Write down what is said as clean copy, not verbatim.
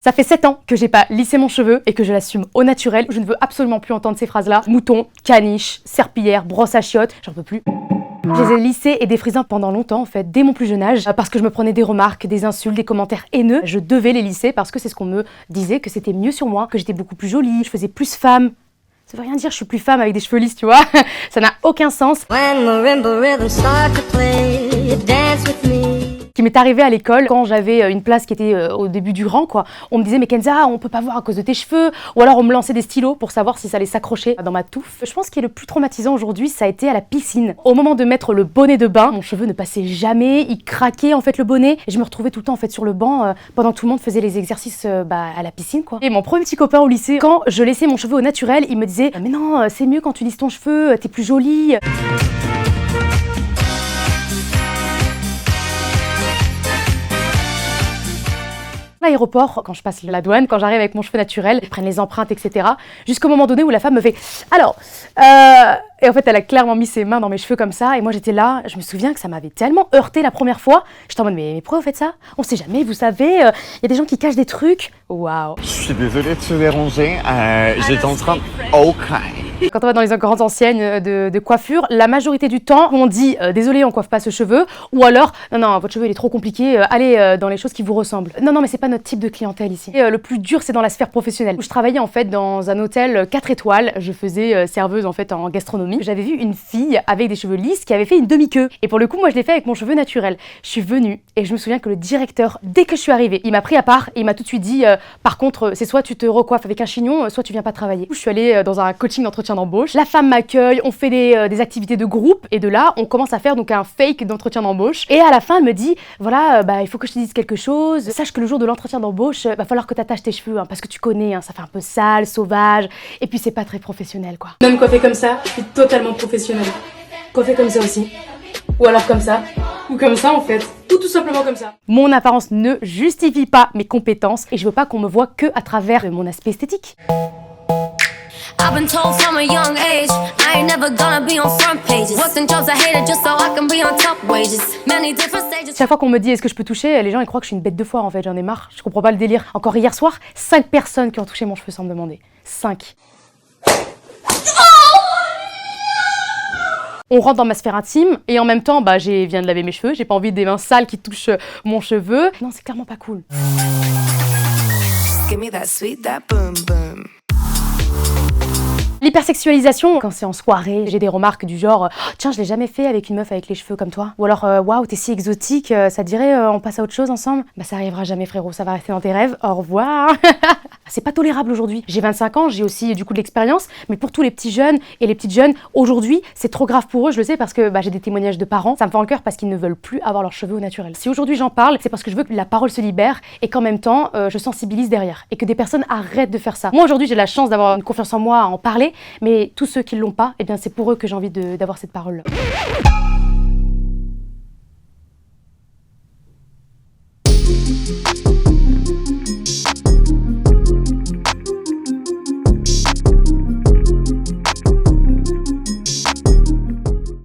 Ça fait 7 ans que j'ai pas lissé mon cheveu et que je l'assume au naturel. Je ne veux absolument plus entendre ces phrases-là. Mouton, caniche, serpillière, brosse à chiottes, j'en peux plus. Je les ai lissés et défrisés pendant longtemps en fait, dès mon plus jeune âge, parce que je me prenais des remarques, des insultes, des commentaires haineux. Je devais les lisser parce que c'est ce qu'on me disait, que c'était mieux sur moi, que j'étais beaucoup plus jolie, je faisais plus femme. Ça veut rien dire, je suis plus femme avec des cheveux lisses, tu vois. Ça n'a aucun sens. Qui m'est arrivé à l'école quand j'avais une place qui était au début du rang, quoi. On me disait mais Kenza, on peut pas voir à cause de tes cheveux, ou alors on me lançait des stylos pour savoir si ça allait s'accrocher dans ma touffe. Je pense qu'il est le plus traumatisant aujourd'hui, ça a été à la piscine. Au moment de mettre le bonnet de bain, mon cheveu ne passait jamais, il craquait en fait le bonnet, et je me retrouvais tout le temps en fait sur le banc pendant que tout le monde faisait les exercices à la piscine, quoi. Et mon premier petit copain au lycée, quand je laissais mon cheveu au naturel, il me disait mais non, c'est mieux quand tu lisses ton cheveu, t'es plus jolie. L'aéroport, quand je passe la douane, quand j'arrive avec mon cheveu naturel, ils prennent les empreintes, etc. Jusqu'au moment donné où la femme me fait « Alors, et en fait, elle a clairement mis ses mains dans mes cheveux comme ça, et moi j'étais là, je me souviens que ça m'avait tellement heurté la première fois. J'étais en mode, mais pourquoi vous faites ça? On sait jamais, vous savez, il y a des gens qui cachent des trucs. Waouh. Je suis désolée de te déranger, j'étais en train... Ok. Quand on va dans les grandes enseignes de coiffure, la majorité du temps, on dit désolé, on coiffe pas ce cheveu, ou alors non, votre cheveu il est trop compliqué, allez dans les choses qui vous ressemblent. Non, mais c'est pas notre type de clientèle ici. Et, le plus dur, c'est dans la sphère professionnelle. Où je travaillais en fait dans un hôtel 4 étoiles, je faisais serveuse en fait en gastronomie. J'avais vu une fille avec des cheveux lisses qui avait fait une demi-queue. Et pour le coup, moi je l'ai fait avec mon cheveu naturel. Je suis venue et je me souviens que le directeur, dès que je suis arrivée, il m'a pris à part et il m'a tout de suite dit par contre, c'est soit tu te recoiffes avec un chignon, soit tu viens pas travailler. Je suis allée dans un coaching d'entretien d'embauche. La femme m'accueille, on fait des activités de groupe et de là, on commence à faire donc un fake d'entretien d'embauche. Et à la fin, elle me dit voilà, il faut que je te dise quelque chose. Sache que le jour de l'entretien d'embauche, va falloir que t'attaches tes cheveux parce que tu connais, ça fait un peu sale, sauvage et puis c'est pas très professionnel, quoi. Même coiffé comme ça, je suis totalement professionnelle. Coiffé comme ça aussi. Ou alors comme ça. Ou comme ça en fait. Ou tout simplement comme ça. Mon apparence ne justifie pas mes compétences et je veux pas qu'on me voit que à travers mon aspect esthétique. I've been told from a young age I ain't never gonna be on front pages. Working jobs I hated just so I can be on top wages. Many different stages. Chaque fois qu'on me dit est-ce que je peux toucher, les gens ils croient que je suis une bête de foire en fait, j'en ai marre, je comprends pas le délire. Encore hier soir, 5 personnes qui ont touché mon cheveu sans me demander. 5. On rentre dans ma sphère intime et en même temps, je viens de laver mes cheveux, j'ai pas envie des mains sales qui touchent mon cheveu. Non, c'est clairement pas cool. Give me that sweet, that boom boom. L'hypersexualisation, quand c'est en soirée, j'ai des remarques du genre tiens, je l'ai jamais fait avec une meuf avec les cheveux comme toi. Ou alors waouh, t'es si exotique, ça te dirait on passe à autre chose ensemble? Ça arrivera jamais frérot, ça va rester dans tes rêves, au revoir. C'est pas tolérable aujourd'hui. J'ai 25 ans, j'ai aussi du coup de l'expérience, mais pour tous les petits jeunes et les petites jeunes, aujourd'hui, c'est trop grave pour eux, je le sais parce que j'ai des témoignages de parents, ça me fait en cœur parce qu'ils ne veulent plus avoir leurs cheveux au naturel. Si aujourd'hui j'en parle, c'est parce que je veux que la parole se libère et qu'en même temps, je sensibilise derrière et que des personnes arrêtent de faire ça. Moi aujourd'hui, j'ai la chance d'avoir une confiance en moi à en parler, mais tous ceux qui l'ont pas, c'est pour eux que j'ai envie d'avoir cette parole-là.